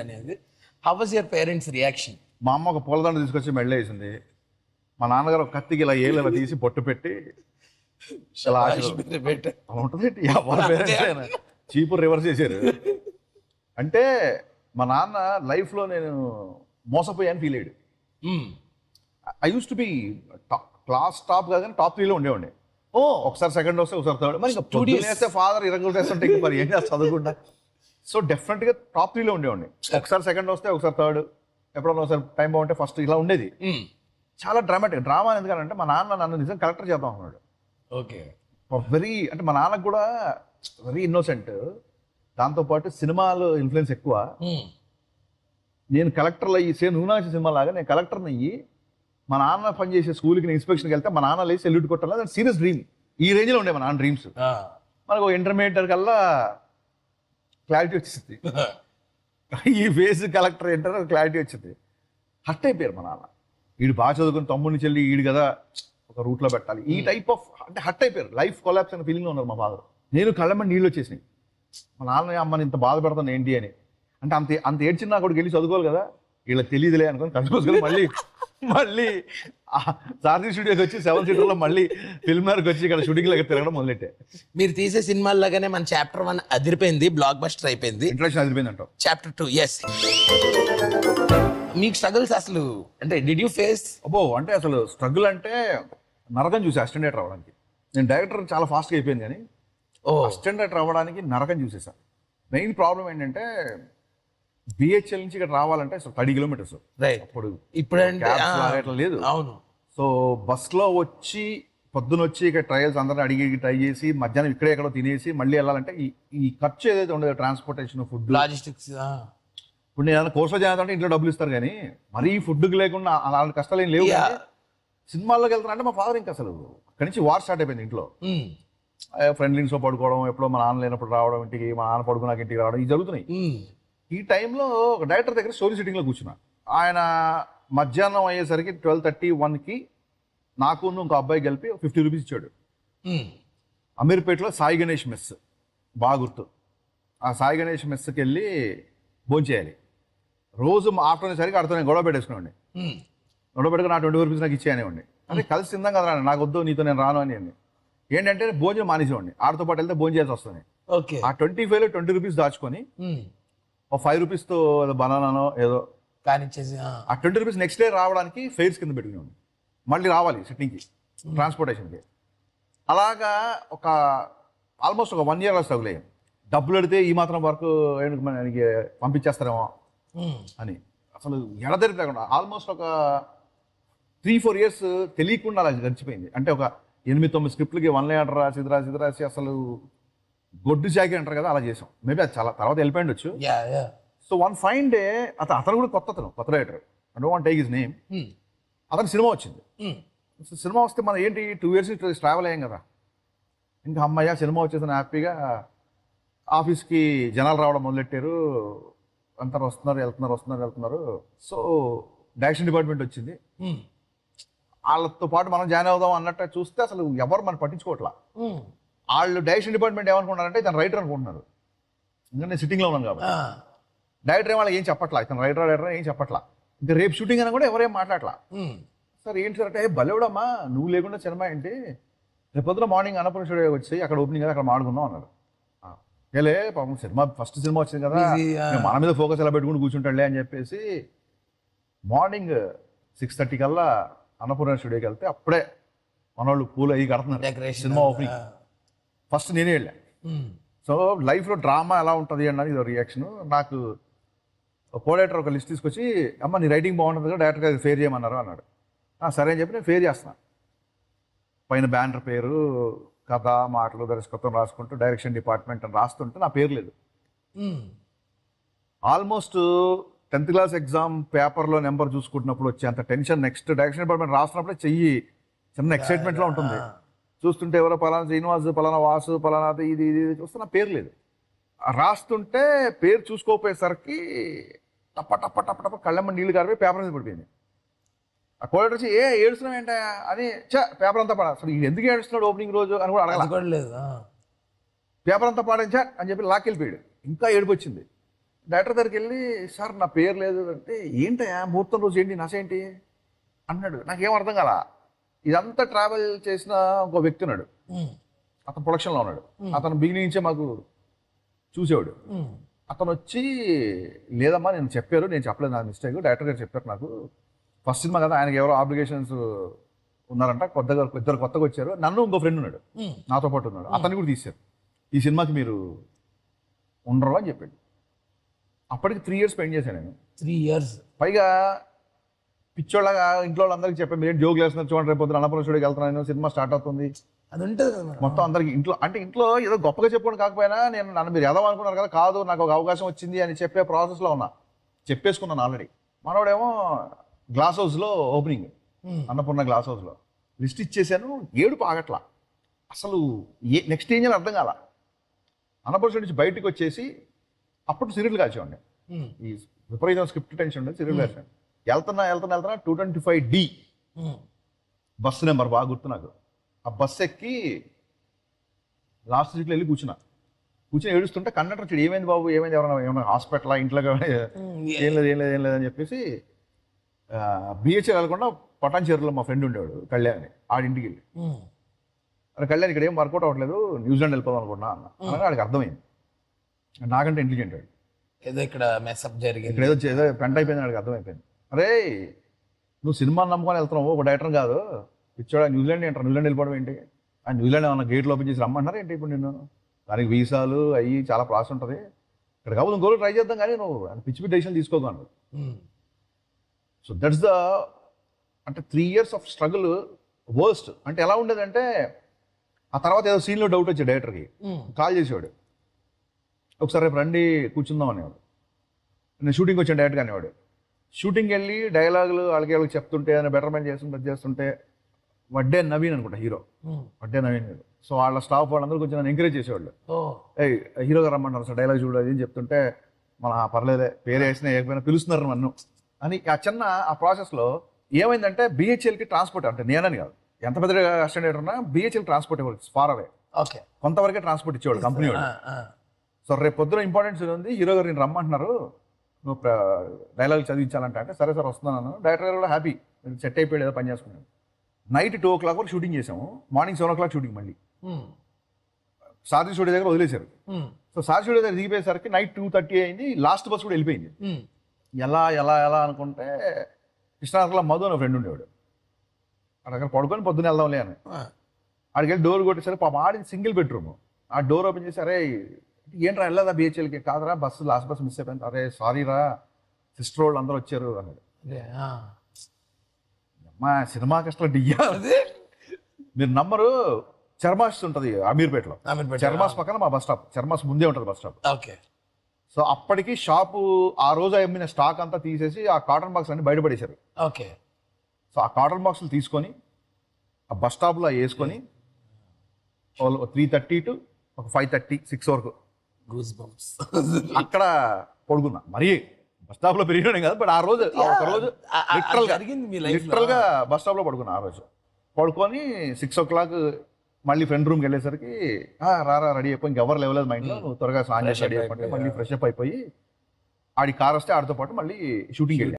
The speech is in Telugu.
అనేది. How was your parents reaction? మా అమ్మ ఒక పూలదండ తీసుకొచ్చి మెళ్ళ వేసింది. మా నాన్నగారు ఒక కత్తికి ఇలా ఏళ్ళు ఇలా తీసి పొట్టు పెట్టి ఇలా అలా ఉంటుంది. వాళ్ళ పేరెంట్స్ చీపు రివర్స్ చేశారు. అంటే మా నాన్న లైఫ్లో నేను మోసపోయాను ఫీల్ అయ్యాడు. I use to be class top కాదు కానీ టాప్ 3లో ఉండేవాడిని. ఒకసారి సెకండ్ వస్తే ఒకసారి థర్డ్. మరి ఇంకా ఫాదర్ ఇరగలు చేస్తుంటే మరి ఏం చేస్తా చదువుకుంటా. సో డెఫినెట్గా టాప్ 3లో ఉండేవాడిని. ఒకసారి సెకండ్ వస్తే ఒకసారి థర్డ్, ఎప్పుడన్నా ఒకసారి టైం బాగుంటే ఫస్ట్, ఇలా ఉండేది. చాలా డ్రామాటిక్ డ్రామా ఎందుకంటే మా నాన్న నన్ను నిజం కలెక్టర్ చేద్దాం అన్నాడు. ఓకే. వెరీ అంటే మా నాన్నకు కూడా వెరీ ఇన్నోసెంట్. దాంతోపాటు సినిమాలో ఇన్ఫ్లుయెన్స్ ఎక్కువ. నేను కలెక్టర్లు అయ్యి నూనాచి సినిమా లాగా నేను కలెక్టర్ని అయ్యి మా నాన్న పనిచేసే స్కూల్కి నేను ఇన్స్పెక్షన్కి వెళ్తే మా నాన్న లేచి సెల్యూట్ కొట్టాలి. అది సీరియస్ డ్రీమ్. ఈ రేంజ్లో ఉండే మా నాన్న డ్రీమ్స్. మనకు ఇంటర్మీడియట్ కల్లా క్లారిటీ వచ్చింది. ఈ ఫేస్ కలెక్టర్ ఏంటారో క్లారిటీ వచ్చింది. హట్ అయిపోయారు మా నాన్న. వీడు బాగా చదువుకుని తమ్ముడిని చెల్లి వీడు కదా ఒక రూట్లో పెట్టాలి, ఈ టైప్ ఆఫ్ అంటే హట్ అయిపోయారు. లైఫ్ కొలాప్స్ అనే ఫీలింగ్లో ఉన్నారు మా ఫాదర్. నేను కళ్ళమ్మ నీళ్ళు వచ్చేసినాయి. మా నాన్న అమ్మని ఇంత బాధపడతాను ఏంటి అని. అంటే అంత ఏడ్చిన నా కూడా వెళ్ళి చదువుకోవాలి కదా, వీళ్ళకి తెలియదులే అనుకుని కనిపించుకొని మళ్ళీ సారథి స్టూడియోకి వచ్చి 7 సీటర్లో మళ్ళీ ఫిల్మ్ నగర్కి వచ్చి ఇక్కడ షూటింగ్ లాగా తిరగడం మొదలెట్టే. మీరు తీసే సినిమాల్లాగానే మన చాప్టర్ 1 అదిరిపోయింది, బ్లాక్ బస్టర్ అయిపోయింది. ఇంట్రడక్షన్ అదిరిపోయింది అంటావు. Chapter 2 yes. మీకు స్ట్రగుల్స్ అసలు అంటే డిడ్ యూ ఫేస్? అంటే అసలు స్ట్రగుల్ అంటే నరకం చూసి అసిస్టెంట్ డైరెక్టర్ అవ్వడానికి. నేను డైరెక్టర్ చాలా ఫాస్ట్గా అయిపోయింది కానీ అసిస్టెంట్ డైరెక్టర్ అవ్వడానికి నరకం చూసేసాను. మెయిన్ ప్రాబ్లం ఏంటంటే బిహెచ్ఎల్ నుంచి ఇక్కడ రావాలంటే 30 కిలోమీటర్స్. అప్పుడు ఇట్లా లేదు. అవును. సో బస్లో వచ్చి పొద్దున వచ్చి ఇక్కడ ట్రయల్స్ అందరిని అడిగి ట్రై చేసి మధ్యాహ్నం ఇక్కడే ఎక్కడో తినేసి మళ్ళీ వెళ్ళాలంటే ఈ ఖర్చు ఏదైతే ఉండదు, ట్రాన్స్పోర్టేషన్, ఫుడ్, లాజిస్టిక్స్. ఇప్పుడు నేను ఏదైనా కోర్సులో చేయాలంటే ఇంట్లో డబ్బులు ఇస్తారు కానీ మరీ ఫుడ్కి లేకుండా అలాంటి కష్టాలు ఏం లేవు. సినిమాల్లోకి వెళ్తున్నా అంటే మా ఫాదర్ ఇంకా అసలు అక్కడి నుంచి వార్ స్టార్ట్ అయిపోయింది ఇంట్లో. ఫ్రెండ్లీన్స్లో పడుకోవడం, ఎప్పుడో మా నాన్న లేనప్పుడు రావడం ఇంటికి, మా నాన్న పడుకున్నాక ఇంటికి రావడం, ఇవి జరుగుతున్నాయి. ఈ టైంలో ఒక డైరెక్టర్ దగ్గర స్టోరీ సిట్టింగ్లో కూర్చున్నా. ఆయన మధ్యాహ్నం అయ్యేసరికి 12:31కి నాకు ఇంకో అబ్బాయి కలిపి 50 రూపీస్ ఇచ్చాడు. అమీర్పేటలో సాయి గణేష్ మెస్ బాగా గుర్తు. ఆ సాయి గణేష్ మెస్కి వెళ్ళి భోంచేయాలి. రోజు ఆఫ్టర్నూన్ సరికి అర్థం నేను గొడవ పెట్టేసుకునేవాడిని. గొడవ పెట్టుకుని నా 20 రూపీస్ నాకు ఇచ్చేయనివ్వండి. అంటే కలిసి తిందాం కదా, నాకు వద్దు నీతో నేను రాను అని. ఏంటంటే భోజనం మానేసేవాడిని, ఆడితో పాటు వెళ్తే భోజనం చేయాల్సి వస్తుంది. ఆ 25లో 20 రూపీస్ దాచుకొని ఒక 5 రూపీస్తో బనానానో ఏదో కానిచ్చేసి ఆ 20 రూపీస్ నెక్స్ట్ డే రావడానికి ఫెయిర్స్ కింద పెట్టుకునేవాడిని. మళ్ళీ రావాలి సిట్టింగ్కి, ట్రాన్స్పోర్టేషన్కి. అలాగా ఆల్మోస్ట్ ఒక 1 year స్ట్రగుల్ అయ్యాను. డబ్బులు అడితే ఈ మాత్రం వరకు మనకి పంపించేస్తారేమో అని అసలు ఎడతెరిపి లేకుండా ఆల్మోస్ట్ ఒక 3-4 years తెలియకుండా అలా గడిచిపోయింది. అంటే ఒక 8-9 స్క్రిప్ట్లకి 1 liner రాసి అసలు గొడ్డు చాకి అంటారు కదా, అలా చేసాం. మేబీ అది చాలా తర్వాత వెళ్ళిపోయిండొచ్చు. సో వన్ ఫైన్ డే అతను కూడా కొత్త writer, I don't want take his name. అతను సినిమా వచ్చింది. సినిమా వస్తే మనం ఏంటి 2 years ట్రావెల్ అయ్యాం కదా, ఇంకా అమ్మయ్య సినిమా వచ్చేసిన హ్యాపీగా ఆఫీస్కి జనాలు రావడం మొదలెట్టారు. అంతా వెళ్తున్నారు. సో డైరెక్షన్ డిపార్ట్మెంట్ వచ్చింది. వాళ్ళతో పాటు మనం జాయిన్ అవుదాం అన్నట్టు చూస్తే అసలు ఎవరు మనం పట్టించుకోవట్లా. వాళ్ళు డైరెక్షన్ డిపార్ట్మెంట్ ఏమనుకుంటున్నారంటే ఇతను రైటర్ అనుకుంటున్నారు. ఇంకా నేను సిట్టింగ్లో ఉన్నాను కాబట్టి డైరెక్టర్ వాళ్ళకి ఏం చెప్పట్లా, ఇతను రైటర్ ఏం చెప్పట్లా. ఇంకా రేపు షూటింగ్ అని కూడా ఎవరేం మాట్లాడలా. సార్ ఏంటి సార్ అంటే బలేవడమ్మా నువ్వు లేకుండా సినిమా ఏంటి, రేపు పొద్దున మార్నింగ్ అన్నపూర్ణ స్టూడియో వచ్చి అక్కడ ఓపెనింగ్ కదా అక్కడ మాడుకుందాం అన్నారు. ఏలే పాపం ఫస్ట్ సినిమా వచ్చింది కదా, మన మీద ఫోకస్ ఎలా పెట్టుకుని కూర్చుంటాడులే అని చెప్పేసి మార్నింగ్ 6:30 కల్లా అన్నపూర్ణ స్టూడియోకి వెళ్తే అప్పుడే మనోళ్ళు పూలు అయ్యి కడుతున్నారు సినిమా ఓపెనింగ్. ఫస్ట్ నేనే వెళ్ళా. సో లైఫ్లో డ్రామా ఎలా ఉంటుంది అన్నది ఇది రియాక్షన్. నాకు కోడైటర్ ఒక లిస్ట్ తీసుకొచ్చి అమ్మ నీ రైటింగ్ బాగుంటుంది కదా డైరెక్ట్గా అది ఫేర్ చేయమన్నారు అన్నాడు. సరే అని చెప్పి నేను ఫేర్ చేస్తున్నాను. పైన బ్యానర్ పేరు, కథ, మాటలు, దర్శకత్వం రాసుకుంటూ డైరెక్షన్ డిపార్ట్మెంట్ అని రాస్తుంటే నా పేరు లేదు. ఆల్మోస్ట్ 10th class ఎగ్జామ్ పేపర్లో నెంబర్ చూసుకుంటున్నప్పుడు వచ్చే అంత టెన్షన్ నెక్స్ట్ డైరెక్షన్ డిపార్ట్మెంట్ రాస్తున్నప్పుడే చెయ్యి చిన్న ఎక్సైట్మెంట్లో ఉంటుంది. చూస్తుంటే ఎవరో పలానా శ్రీనివాస్, పలానా వాసు, పలానా ఇది చూస్తే నా పేరు లేదు. రాస్తుంటే పేరు చూసుకోపోయేసరికి టప్ప కళ్ళమ్మ నీళ్ళు గారిపోయి పేపర్ మీద పడిపోయింది. ఆ కోడెటర్ వచ్చి ఏడుస్తున్నావు ఏంటా అని పేపర్ అంతా పడా, అసలు ఎందుకు ఏడుస్తున్నాడు ఓపెనింగ్ రోజు అని కూడా అడగలేదు. పేపర్ అంతా పాడించా అని చెప్పి లాక్కెళ్ళిపోయాడు. ఇంకా ఏడుపు వచ్చింది. డైరెక్టర్ దగ్గరికి వెళ్ళి సార్ నా పేరు లేదు అంటే ఏంటయ్యా ముహూర్తం రోజు ఏంటి నసేంటి అన్నాడు. నాకేం అర్థం కాల. ఇదంతా ట్రావెల్ చేసిన ఒక వ్యక్తి ఉన్నాడు, అతను ప్రొడక్షన్లో ఉన్నాడు. అతను బిగినింగ్ నుంచే మాకు చూసేవాడు. అతను వచ్చి లేదమ్మా నేను చెప్పారు, నేను చెప్పలేదు, నా మిస్టేక్, డైరెక్టర్ గారు చెప్పారు నాకు, ఫస్ట్ సినిమా కదా ఆయనకి ఎవరో ఆబ్లిగేషన్స్ ఉన్నారంట, ఇద్దరు కొత్తగా వచ్చారు, నన్ను ఇంకో ఫ్రెండ్ ఉన్నాడు నాతో పాటు ఉన్నాడు, అతన్ని కూడా తీశారు, ఈ సినిమాకి మీరు ఉండరు అని చెప్పాడు. అప్పటికి 3 years స్పెండ్ చేశాను నేను. 3 years పైగా పిచ్చోళ్ళగా ఇంట్లో వాళ్ళందరికీ చెప్పాను, మీరు జోకులు వేస్తున్నారు చూడండి, రేపు పొద్దున అన్నపూర్ణ స్టూడియోకి వెళ్తున్నాను, సినిమా స్టార్ట్ అవుతుంది, అది ఉంటుంది కదా మరి. మొత్తం అందరికి ఇంట్లో అంటే ఇంట్లో ఏదో గొప్పగా చెప్పుకోవడం కాకపోయినా నేను నన్ను మీరు ఎదవ అనుకున్నారు కదా, కాదు నాకు ఒక అవకాశం వచ్చింది అని చెప్పే ప్రాసెస్లో ఉన్నా, చెప్పేసుకున్నాను ఆల్రెడీ. మనోడేమో గ్లాస్ హౌస్లో ఓపెనింగ్, అన్నపూర్ణ గ్లాస్ హౌస్లో లిస్ట్ ఇచ్చేసాను, ఏడుపు ఆగట్లా అసలు. నెక్స్ట్ ఏం చేయాలి అర్థం కాల. అన్నపూర్ణ నుంచి బయటకు వచ్చేసి అప్పుడు సీరియల్ కాల్చేవాడిని, ఈ విపరీతం స్క్రిప్ట్ టెన్షన్ ఉండేది, సీరియల్ కాల్చాను. వెళ్తున్నా 225D బస్సు నెంబర్ బాగా గుర్తు నాకు. ఆ బస్సు ఎక్కి లాస్ట్ సీట్లో వెళ్ళి కూర్చుని ఏడుస్తుంటే కండక్టర్ వచ్చాడు, ఏమైంది బాబు ఏమైంది, ఏమైనా హాస్పిటల్ ఇంట్లో ఏం లేదు అని చెప్పేసి బిహెచ్ఎల్ వెళ్ళకుండా పటాన్చేరులో మా ఫ్రెండ్ ఉండేవాడు కళ్యాణ్, ఆడింటికి వెళ్ళి అరే కళ్యాణ్ ఇక్కడ ఏం వర్కౌట్ అవ్వట్లేదు, న్యూజిలాండ్ వెళ్ళిపోదాం అనుకున్నా అన్న. అనగా వాడికి అర్థమైంది, నాకంటే ఇంటెలిజెంట్ వాడు, ఏదో ఇక్కడ మెస్అప్ జరిగింది, ఇక్కడ ఏదో పెంట అయిపోయింది, వాడికి అర్థమైపోయింది. అరే నువ్వు సినిమా నమ్ముకొని వెళ్తున్నావు, ఒక డైరెక్టర్ కాదు, పిచ్చోడా న్యూజిలాండ్ ఏంటారు, న్యూజిలాండ్ వెళ్ళిపోవడం ఏంటి, ఆ న్యూజిలాండ్ ఏమన్నా గేట్లు ఓపెన్ చేసి రమ్మంటారా ఏంటి ఇప్పుడు నిన్ను, దానికి వీసాలు అయ్యి చాలా ప్రాసెస్ ఉంటుంది, ఇక్కడ కాదు ఇంకోళ్ళు ట్రై చేద్దాం కానీ నువ్వు పిచ్చి డెసిషన్ తీసుకోగలవు. సో దట్స్ ద అంటే 3 years ఆఫ్ స్ట్రగుల్ వర్స్ట్. అంటే ఎలా ఉండేదంటే ఆ తర్వాత ఏదో సీన్లో డౌట్ వచ్చాడు డైరెక్టర్కి, కాల్ చేసేవాడు, ఒకసారి రేపు రండి కూర్చుందాం అనేవాడు. నేను షూటింగ్ వచ్చాను డైరెక్ట్గా అనేవాడు. షూటింగ్ వెళ్ళి డైలాగులు వాళ్ళకి చెప్తుంటే ఏదైనా బెటర్మెంట్ చేస్తుంటే వడ్డే నవీన్ అనుకుంటా హీరో, వడ్డే నవీన్ గారు. సో వాళ్ళ స్టాఫ్ వాళ్ళందరూ కొంచెం నన్ను ఎంకరేజ్ చేసేవాళ్ళు, హీరో గారు రమ్మంటారు సార్ డైలాగ్ చూడాలి అని చెప్తుంటే, మన పర్లేదే పేరు వేసినా ఏకపోయినా పిలుస్తున్నారు నన్ను అని. ఆ చిన్న ఆ ప్రాసెస్లో ఏమైందంటే బిహెచ్ఎల్కి ట్రాన్స్పోర్ట్, అంటే నేనని కాదు, ఎంత పెద్ద అసిస్టెంట్ ఉన్నా బిహెచ్ఎల్ ట్రాన్స్పోర్ట్ ఇవ్వాలి, ఫార్ అవే, ఓకే కొంతవరకే ట్రాన్స్పోర్ట్ ఇచ్చేవాడు కంపెనీ వాడు. సో రేపు పొద్దున ఇంపార్టెన్స్ ఉంది, హీరో గారు నేను రమ్మంటున్నారు, నువ్వు డైలాగ్ చదివించాలంటే, అంటే సరే సార్ వస్తున్నాను. డైరెక్టర్ గారు కూడా హ్యాపీ, సెట్ అయిపోయాడు, ఏదో పని చేసుకున్నాను. నైట్ 2 o'clock వరకు షూటింగ్ చేసాము, మార్నింగ్ 7 o'clock షూటింగ్ మళ్ళీ సారథి స్టూడియో దగ్గర వదిలేశారు. సో సారథి స్టూడియో దగ్గర దిగిపోయేసరికి నైట్ 2:30 అయింది, లాస్ట్ బస్ కూడా వెళ్ళిపోయింది. ఎలా అనుకుంటే కృష్ణానగర్లో మధు అని ఫ్రెండ్ ఉండేవాడు, అక్కడ పడుకొని పొద్దున్న వెళ్దాంలే అని ఆడికి వెళ్ళి డోర్ కొట్టేసరికి పాప ఆడింది సింగిల్ బెడ్రూమ్, ఆ డోర్ ఓపెన్ చేసి అరే ఏంట్రా వెళ్ళదా బిహెచ్ఎల్కి, కాదురా బస్సు లాస్ట్ బస్ మిస్ అయిపోయింది, అరే సారీ రా సిస్టర్ వాళ్ళు అందరూ వచ్చారు అన్నాడు. మా సినిమా కష్టం డియ్యా, మీరు నమ్మరు, చర్మాస్ ఉంటుంది అమీర్పేటలో, చర్మాస్ పక్కన మా బస్ స్టాప్, చర్మాస్ ముందే ఉంటుంది బస్ స్టాప్. ఓకే. సో అప్పటికి షాపు ఆ రోజు అమ్మిన స్టాక్ అంతా తీసేసి ఆ కాటన్ బాక్స్ అన్ని బయటపడేశారు. ఓకే. సో ఆ కాటన్ బాక్సులు తీసుకొని ఆ బస్ స్టాప్లో వేసుకొని 3:30 to 5:30, 6 వరకు అక్కడ పడుకున్నా. మరి బస్ స్టాప్ లో పెరిగిన కాదు, బట్ ఆ రోజు ఒక రోజు లిటరల్ గా బస్ స్టాప్ లో పడుకున్నా. ఆ రోజు పడుకొని 6 o'clock మళ్ళీ ఫ్రెండ్ రూమ్కి వెళ్ళేసరికి రారా రెడీ అయిపోయి, ఇంకెవరు లేవలేదు మా ఇంట్లో, నువ్వు త్వరగా స్నానం చేసి రెడీ అయిపోయి మళ్ళీ ఫ్రెష్ అప్ అయిపోయి ఆడి కార్ వస్తే ఆడితో పాటు మళ్ళీ షూటింగ్కి వెళ్ళి